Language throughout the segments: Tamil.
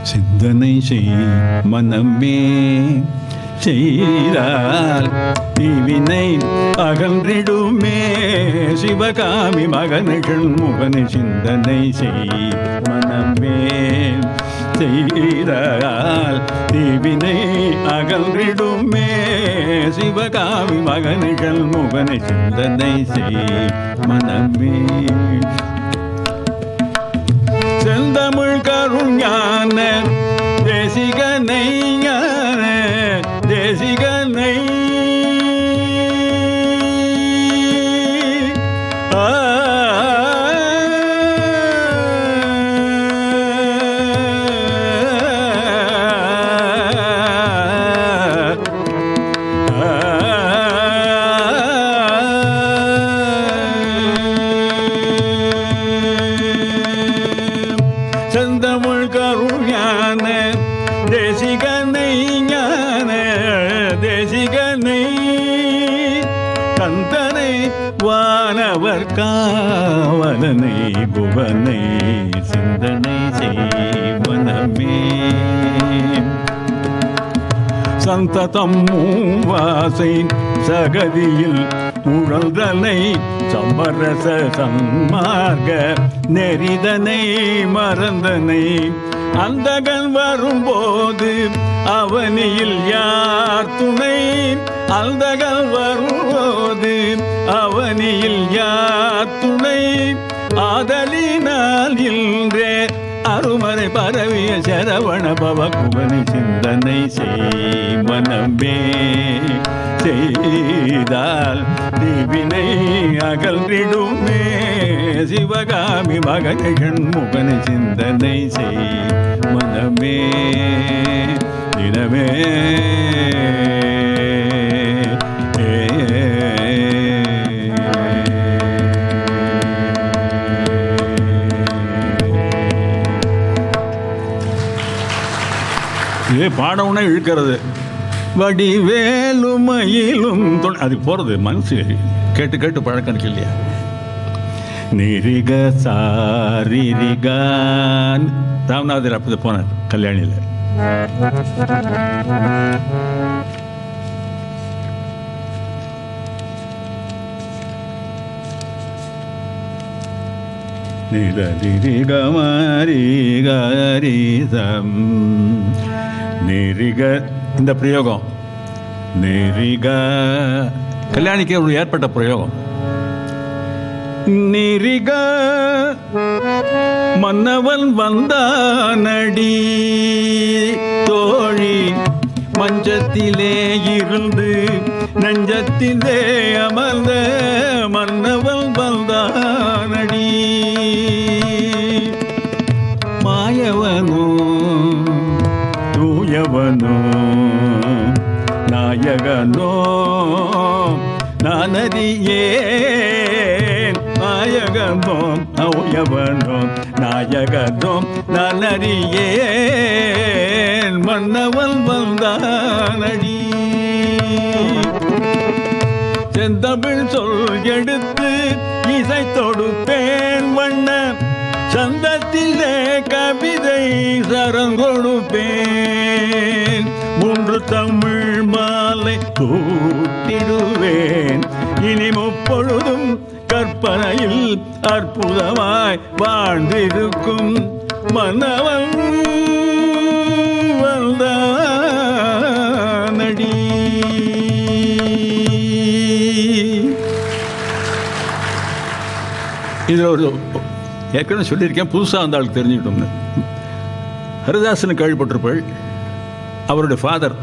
சிந்தனை செய் மனமே, செய்தால் தீவினை அகன்றிடுமே. சிவகாமி மகன்கள் முகனை சிந்தனை செய் மனமே, செய்தால் தீவினை அகன்றிடுமே. சிவகாமி மகன்கள் முகனை சிந்தனை செய் மனமே. செந்தமிழ் கருஞான தேசிகனை, ஞான தேசிகனை, செந்தமிழ் கருஞான தேசிகனை, ஞான தேசிகனை, கந்தனை வானவர் காவலனை, புவனை சிந்தனை செய்வனமே. சந்ததம் வாசை சகதியில் உழல்தனை, சமரச சன்மார்க்க நெறிதனை மறந்தனை. அந்தகன் வரும்போது அவனியில் யார் துணை, அந்தகன் வரும்போது அவனியில் யார் துணை. ஆதலினால் இன்றே அருமறை பரவிய சரவண பவகுவனை சிந்தனை செய் மனமே. செய்தால் தீவினை அகன்றிடுமே. சிவகாமி மகன் முகனை சிந்தனை செய் மனமே. தினமே இதே பாடவுனே இழுக்கிறது. வடிவேலும் மயிலும் அது போகிறது மனசு கேட்டு கேட்டு பழக்கம் இருக்கு இல்லையா. நிரிக சாரிரிகான் ராமநாதர் அப்படி போனார் கல்யாணியில். நிரிகமரிகரிசம் நெறிக இந்த பிரயோகம் நெறிக கல்யாணிக்கு ஒரு ஏற்பட்ட பிரயோகம். நெறிக மன்னவன் வந்தானடி தோழி, மஞ்சத்திலே இருந்து நெஞ்சத்திலே அமர்ந்த மன்னவன் வந்தானடி. மாயவனோ தூயவனோ நாயகனோ நானறியேன். நாயகனோ தூயவனோ நாயகனோ நானறியேன். மன்னவன் வந்தானடி. செந்தமிழ் சொல் எடுத்து இசை தொடுப்பேன் வண்ண சந்தத்திலே கவிதை சரம் கொடுப்பேன். மூன்று தமிழ் மாலை தூட்டிடுவேன். இனி முப்பொழுதும் கற்பனையில் அற்புதமாய் வாழ்ந்திருக்கும் மன்னவன் வந்தானடி. இதில் ஒரு ஏற்கனவே சொல்லியிருக்கேன், புதுசாக அந்த ஆளுக்கு தெரிஞ்சுக்கிட்டோம்னு. ஹரிதாசனுக்கு கேள்விப்பட்டிருப்பாள். அவருடைய ஃபாதர்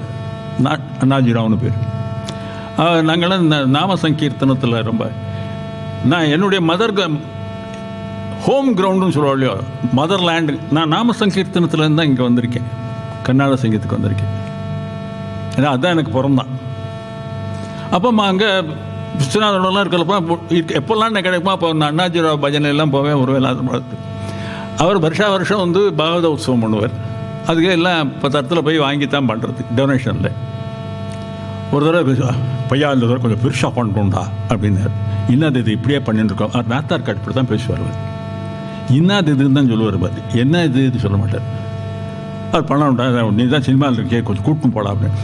அண்ணாஜிராவ்னு பேர். நாங்களாம் இந்த நாம சங்கீர்த்தனத்தில் ரொம்ப நான் என்னுடைய ஹோம் கிரவுண்டுன்னு சொல்லுவோம் இல்லையோ, மதர் லேண்டு. நான் நாம சங்கீர்த்தனத்துலேருந்து தான் இங்கே வந்திருக்கேன், கர்நாடக சங்கீதத்துக்கு வந்திருக்கேன். ஏன்னா அதுதான் எனக்கு பிறந்தான். அப்போ அங்கே விஸ்வநாதனெல்லாம் இருக்கிறப்ப எப்போல்லாம் என்ன கிடைக்குமா அப்போ நான் அண்ணாஜிராவ் பஜனை எல்லாம் போவேன். ஒரு வேலை பார்த்து அவர் வருஷம் வந்து பாகவத உற்சவம் பண்ணுவார். அதுக்கு எல்லாம் 10 இடத்துல போய் வாங்கித்தான் பண்ணுறது டொனேஷனில். ஒரு தடவை பையா இந்த தடவை கொஞ்சம் பெருசாக பண்ணணும்டா அப்படின்னாரு. இன்னாது இது இப்படியே பண்ணிட்டுருக்கோம். நாத்தார் காட்டு இப்படி தான் பேசுவார். இன்னாது இதுன்னு தான் சொல்லுவார். பார்த்து என்ன இது சொல்ல மாட்டார். அது பண்ண நீ தான் சினிமாவில் இருக்கே, கொஞ்சம் கூட்டும் போடா அப்படின்னு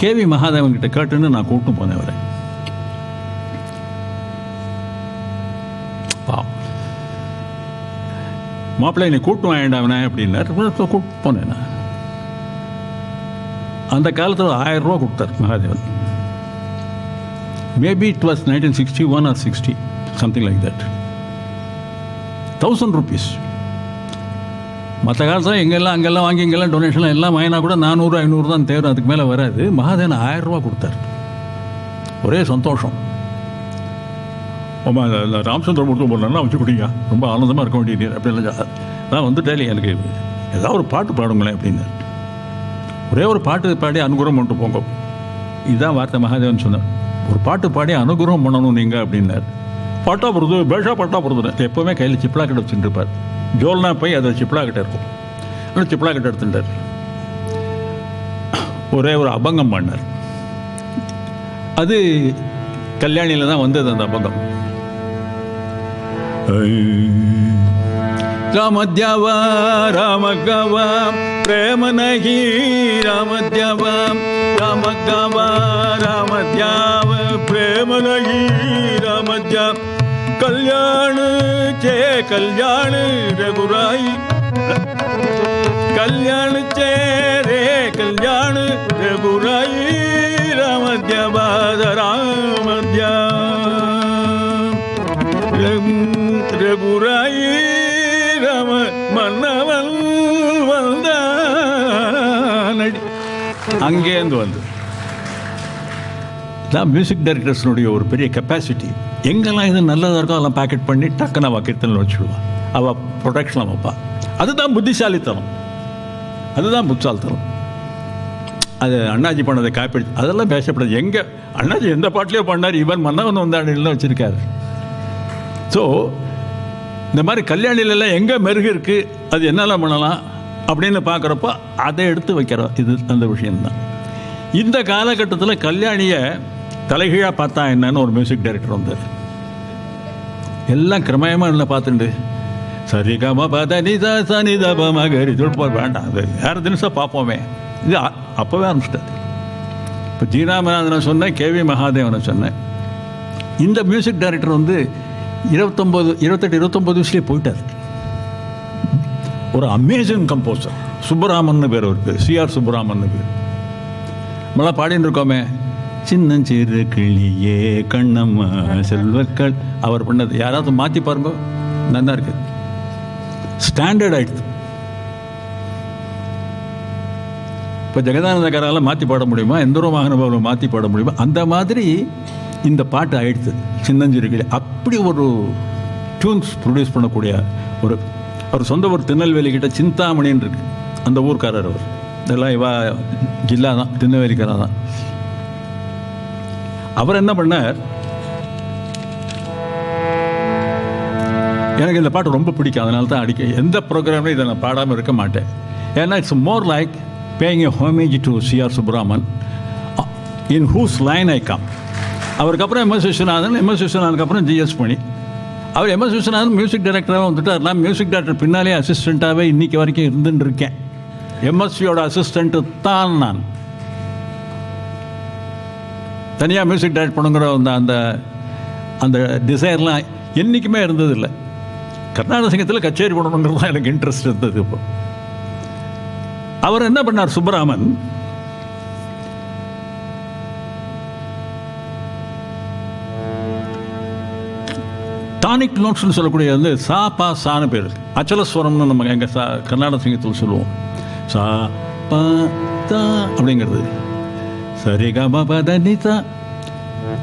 கேவி மகாதேவன் கிட்ட கேட்டுன்னு நான் கூட்டும் போனேன் அவரை. மாப்பிள்ளை என்னை கூட்டும் வாங்கிட்டாவனே அப்படின்னாரு. கூட்டு போனேன் நான். அந்த காலத்தில் 1000 ரூபா கொடுத்தார் Mahadevan. Maybe it was 1961 or 60, something like that. 1000 rupees. மற்ற காலத்தில் எங்கெல்லாம் அங்கெல்லாம் வாங்கி இங்கெல்லாம் டொனேஷன்லாம் எல்லாம் வாங்கினா கூட 400 500 தான் தேவை, அதுக்கு மேலே வராது. மகாதேவன் 1000 ரூபா கொடுத்தார். ஒரே சந்தோஷம். ஆமாம், ராமச்சந்திரமூர்த்தி போடலாம் வச்சு கொடுங்க, ரொம்ப ஆனந்தமாக இருக்க வேண்டியது அப்படின்லாம். நான் வந்துட்டே எனக்கு ஏதாவது ஒரு பாட்டு பாடுங்களேன் அப்படின்னு. ஒரே ஒரு பாட்டு பாடி அனுகிரகம் பண்ணிட்டு போங்க, இதுதான் வார்த்தை மகாதேவன் சொன்னார். ஒரு பாட்டு பாடி அனுகிரகம் பண்ணணும் நீங்கள் அப்படின்னார். பாட்டா போடுறது பேஷா பாட்டா போடுறது. எப்போவுமே கையில் சிப்ளா கிட்ட வச்சுருப்பார். ஜோல்னா போய் அதை சிப்ளா கிட்ட இருக்கும். ஆனால் சிப்ளா கிட்ட எடுத்துட்டார். ஒரே ஒரு அபங்கம் பண்ணார். அது கல்யாணியில் தான் வந்தது அந்த அபங்கம். ராமத்யாவா ராமகவா பிரேமனகி ராமத்யாவா ராமகவா ராமத்யாவ பிரேமனகி ராமத்யா கல்யாண சே கல்யாண ரகுராய் கல்யாண சே ரே கல்யாண ரகுராய் ராமத்யாவாத ராமத்யா ரகுராய் ராம மன்னவன் வந்தானடி. அங்கேருந்து வந்து தான் மியூசிக் டைரக்டர்ஸ்னுடைய ஒரு பெரிய கெப்பாசிட்டி. எங்கெல்லாம் இது நல்லதாக இருக்கோ அதெல்லாம் பேக்கெட் பண்ணி டக்குன்னு அவள் கீர்த்தனில் வச்சுடுவான். அவள் ப்ரொடக்ஷனில் வைப்பான். அதுதான் புத்திசாலித்தனம், அதுதான் புத்தாலித்தனம். அது அண்ணாஜி பண்ணதை காப்பி அதெல்லாம் பேசப்படுது. எங்கே அண்ணாஜி எந்த பாட்டிலையோ பண்ணார், இவன் மன்னவன் வந்தாடிலாம் வச்சுருக்காரு. ஸோ இந்த மாதிரி கல்யாணிலெல்லாம் எங்கே மெருகு இருக்குது, அது என்னெல்லாம் பண்ணலாம் அப்படின்னு பார்க்குறப்போ அதை எடுத்து வைக்கிறோம். இது அந்த விஷயந்தான். இந்த காலகட்டத்தில் கல்யாணியை தலைகீழாக பார்த்தா என்னன்னு ஒரு மியூசிக் டைரக்டர் வந்தார். எல்லாம் கிரமயமாக என்ன பார்த்துண்டு சரிகமா பார்த்தா நிதா சனிதா மகரி தொழில் வேண்டாம், அது வேறு தினசாக பார்ப்போமே. இது அப்போவே ஆரம்பிச்சிட்டார். இப்போ ஜீராமநாதனை சொன்னேன், கேவி மகாதேவனை சொன்னேன். இந்த மியூசிக் டைரக்டர் வந்து 28 29 வயசுலேயே போயிட்டார். ஒரு அமேசிங் கம்போசர். சுப்பராமன் பேர், ஒரு பேர் சிஆர் சுப்பராமன் பேர். நம்மளாம் பாடின்னு இருக்கோமே, சின்னஞ்சிறு கிளியே கண்ணம்மா செல்வக்கள், அவர் பண்ணது யாராவது மாற்றி பாருங்க, நல்லா இருக்கு. ஸ்டாண்டர்ட் ஆயிடுது. இப்போ ஜெகதானந்தக்காரால் மாற்றி பாட முடியுமா, எந்தரோ மகானுபாவில் மாற்றி பாட முடியுமா? அந்த மாதிரி இந்த பாட்டு ஆயிடுச்சு சின்னஞ்சிறு கிளி. அப்படி ஒரு டியூன்ஸ் ப்ரொடியூஸ் பண்ணக்கூடிய அவர் சொந்த ஊர் திருநெல்வேலி கிட்ட சிந்தாமணின்னு இருக்கு, அந்த ஊர்க்காரர். அவர் இதெல்லாம் இவா ஜில்லா தான், திருநெல்வேலிக்காரா தான். அவர் என்ன பண்ணார், எனக்கு இந்த பாட்டு ரொம்ப பிடிக்கும், அதனால தான் அடிக்க எந்த ப்ரோக்ராம்லையும் இதை நான் பாடாமல் இருக்க மாட்டேன். ஏன்னா it's more like paying a homage to CR Subbaraman, in whose line I come. அவருக்கு அப்புறம் எம்எஸ் விஸ்வநாதன், எம்எஸ் விஸ்வநாதனுக்கு அப்புறம் ஜிஎஸ் மணி. அவர் எம்எஸ் விஸ்வநாதன் மியூசிக் டைரக்டராக வந்துட்டார். நான் மியூசிக் டைரக்டர் பின்னாலே அசிஸ்டண்ட்டாகவே இன்றைக்கி வரைக்கும் இருந்துன்னு இருக்கேன். எம்எஸ்வியோட அசிஸ்டண்ட்டு தான் நான். தனியாக மியூசிக் டைரக்ட் பண்ணுங்கிற அந்த அந்த டிசைர்லாம் என்றைக்குமே இருந்ததில்லை. கர்நாடக சங்கத்தில் கச்சேரி பண்ணணுங்கிறது தான் எனக்கு இன்ட்ரெஸ்ட் இருந்தது. இப்போ அவர் என்ன பண்ணார், சுப்பராமன் டானிக் நோட்ஸ்னு சொல்லக்கூடிய வந்து சா பா சான்னு பேர், அச்சலஸ்வரம்னு நம்ம எங்கள் கர்நாடக சங்கத்தில் சொல்லுவோம். சா பா தா அப்படிங்கிறது சரி க ப த நி சா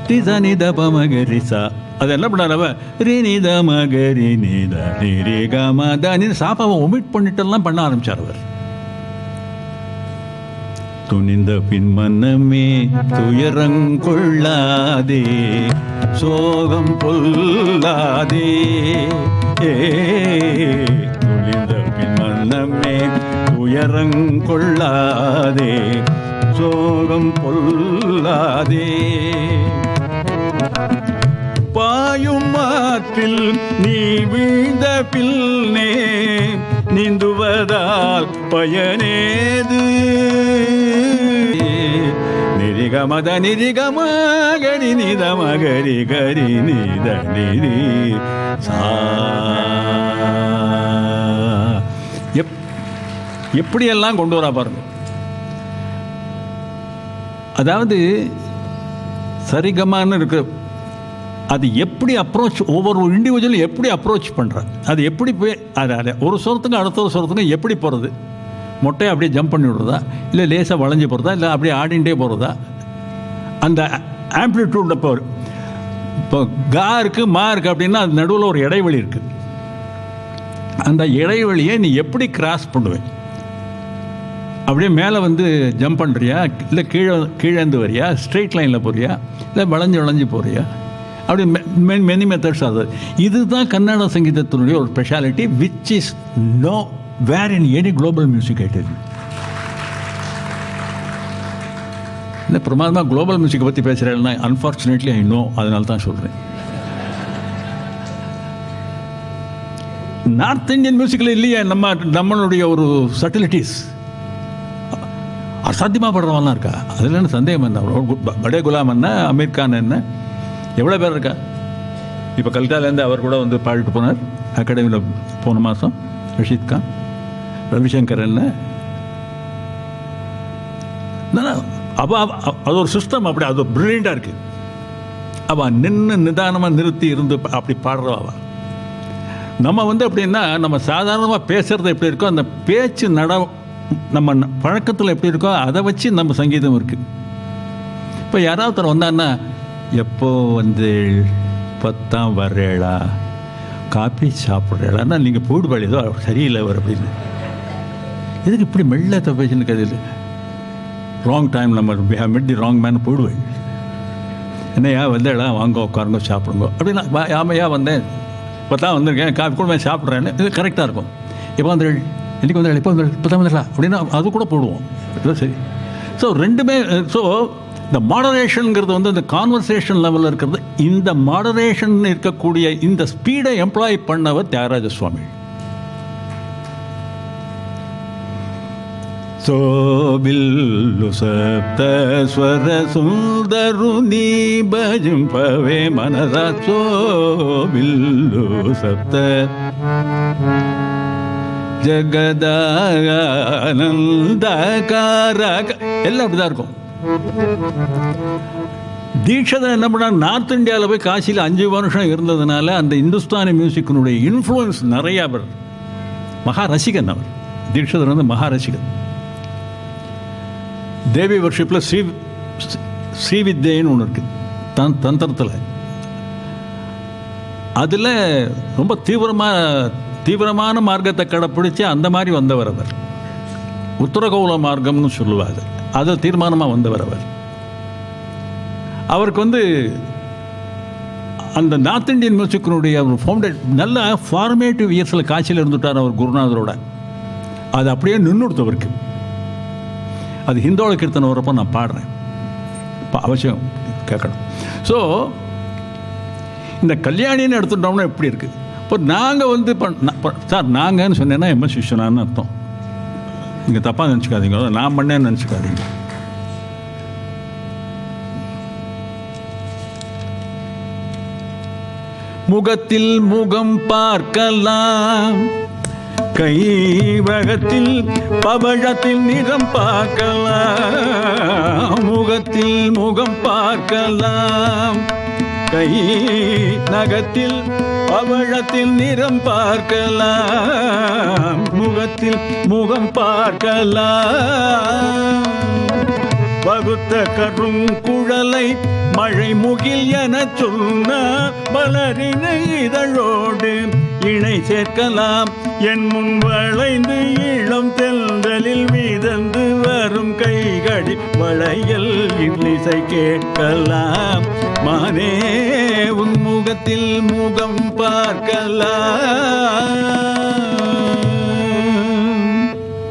டி ச நி த ப ம க ரி சா. அது என்ன பண்ணார், அவ ரி நி த ம க ரி நி த ரி ரி க ம த நி சாப்பாவை ஒமிட் பண்ணிட்டெல்லாம் பண்ண ஆரம்பித்தார் அவர். துணிந்த பின் மனமே துயரங்கொள்ளாதே சோகம் பொல்லாதே, துணிந்த பின் மனமே துயரங்கொள்ளாதே சோகம் பொல்லாதே. பாயும் ஆற்றில் நீ வீழ்ந்த பின்னே நீந்துவதால் பயனேது. நிரிகமத நிரிகமகரி நிதமகரி கரி நித நிரி சா. எப்படியெல்லாம் கொண்டு வரா பாருங்க. அதாவது சரிகமான்னு இருக்கு, அது எப்படி அப்ரோச், ஒவ்வொரு இண்டிவிஜுவலும் எப்படி அப்ரோச் பண்ணுறான், அது எப்படி போய் அது ஒரு சொரத்துக்கும் அடுத்த ஒரு சொரத்துக்கும் எப்படி போகிறது, மொட்டையை அப்படியே ஜம்ப் பண்ணி விடுறதா, இல்லை லேசாக வளைஞ்சி போகிறதா, இல்லை அப்படியே ஆடிண்டே போகிறதா, அந்த ஆம்ப்ளிடியூட். இப்போ கா இருக்குது மா இருக்குது அப்படின்னா அது நடுவில் ஒரு இடைவெளி இருக்குது. அந்த இடைவெளியை நீ எப்படி கிராஸ் பண்ணுவேன்? அப்படியே மேலே வந்து ஜம்ப் பண்ணுறியா, இல்லை கீழேந்து வரியா, ஸ்ட்ரெயிட் லைனில் போறியா, இல்லை வளைஞ்சு போறியா, அப்படி மெனி மெத்தட்ஸ். அது இதுதான் கன்னட சங்கீதத்தினுடைய ஒரு speciality, which is nowhere in any global music ideal. இல்லை பிரமாதமாக குளோபல் மியூசிக்கை பற்றி பேசுகிறேன்னா அன்ஃபார்ச்சுனேட்லி ஐ நோ, அதனால தான் சொல்கிறேன். நார்த் இந்தியன் மியூசிக்கில் இல்லையா நம்மளுடைய ஒரு சட்டிலிட்டிஸ் அசாத்தியமாக படுறவன்லாம் இருக்கா, அதில் என்ன சந்தேகம் என்ன? படே குலாம் என்ன, அமீர் கான் என்ன, எவ்வளோ பேர் இருக்கா. இப்போ கல்காலேருந்து அவர் கூட வந்து பாடிட்டு போனார் அகாடமியில் போன மாதம். ரஷீத் கான், ரவிசங்கர் என்ன. அப்போ அது ஒரு சிஸ்டம், அப்படி அது பிரில்லியண்டாக இருக்குது. அவள் நின்று நிதானமாக நிறுத்தி இருந்து அப்படி பாடுறவா. நம்ம வந்து எப்படின்னா, நம்ம சாதாரணமாக பேசுகிறது எப்படி இருக்கோ, அந்த பேச்சு நம்ம பழக்கத்தில் எப்படி இருக்கோ அதை வச்சு நம்ம சங்கீதம் இருக்குது. இப்போ யாராவது ஒருத்தர் வந்தான்னா, எப்போ வந்து 10ஆம் வர்றேளா, காப்பி சாப்பிட்றேளான்னா நீங்கள் போடுவாள் ஏதோ சரியில்லை அவர் அப்படின்னு. எதுக்கு இப்படி மெல்ல பேசுன்னு கதையில் ராங் டைம், நம்ம we have met the wrong man போடுவேன். என்னையா வந்தேடா, வாங்க உட்காருங்க சாப்பிடுங்க அப்படின்னா, ஆமையா வந்தேன், இப்போ தான் வந்திருக்கேன், காஃபி கூட சாப்பிட்றேன்னு, இது கரெக்டாக இருக்கும். இப்போ வந்து இன்றைக்கி வந்து இப்போ வந்து இப்போ தான் வந்துடலாம் அப்படின்னா அது கூட போடுவோம். சரி. ஸோ ரெண்டுமே. ஸோ இந்த மாடரேஷனுங்கிறது வந்து இந்த கான்வர்சேஷன் லெவலில் இருக்கிறது. இந்த மாடரேஷன் இருக்கக்கூடிய இந்த ஸ்பீடை எம்ப்ளாய் பண்ணவர் தியாகராஜ சுவாமி. சோபில்லு சப்த ஸ்வர சுந்தரு நீ பஜும் பவே மனதா. சோபில்லு சப்த ஜகதானந்தகார எல்லாம் அப்படிதான் இருக்கும். தீட்சிதர் என்ன பண்ணார், நார்த் இந்தியாவில் போய் காசியில் 5 வருஷம் இருந்ததுனால அந்த இந்துஸ்தானி மியூசிக்கினுடைய இன்ஃப்ளூயன்ஸ் நிறையா. அவர் மகா ரசிகன். அவர் தீட்சிதர் வந்து மகா ரசிகன். தேவி வர்ஷிப்பில் ஸ்ரீவித்யன்னு ஒன்று இருக்குது தந்திரத்தில். அதில் ரொம்ப தீவிரமான மார்க்கத்தை கடைப்பிடிச்சு அந்த மாதிரி வந்தவர் அவர். உத்தரகௌல மார்க்கம்னு சொல்லுவாங்க, அதை தீர்மானமாக வந்தவர் அவர். அவருக்கு வந்து அந்த நார்த் இந்தியன் மியூசிக்கினுடைய ஒரு நல்ல ஃபார்மேட்டிவ் இயர்ஸில் காட்சியில் இருந்துட்டார் அவர் குருநாதரோட. அது அப்படியே நின்றுடுத்தவருக்கு. அது ஹிந்தோள கீர்த்தனை வரப்போ நான் பாடுறேன், இப்போ அவசியம் கேட்கணும். ஸோ இந்த கல்யாணின்னு எடுத்துட்டோம்னா எப்படி இருக்குது. இப்போ நாங்கள் வந்து சார் நாங்கன்னு சொன்னேன்னா எம்எஸ் விஸ்வநாதன் அர்த்தம். நீங்கள் தப்பாக நினச்சிக்காதீங்க, நான் பண்ணேன்னு நினச்சிக்காதீங்க. முகத்தில் முகம் பார்க்கலாம், கைவகத்தில் பவழத்தில் நிறம் பார்க்கலாம். முகத்தில் முகம் பார்க்கலாம், கை நகத்தில் பவழத்தில் நிறம் பார்க்கலாம். முகத்தில் முகம் பார்க்கலாம். பகுத்த கரும் குழலை மழை முகில் என சொன்னார். மலரினை இதழோடு இணை சேர்க்கலாம். என் முன் வளைந்து இளம் தென்றலில் மிதந்து வரும் கைகடி வளையல் இசை கேட்கலாம். மானே உன் முகத்தில் முகம் பார்க்கலாம்.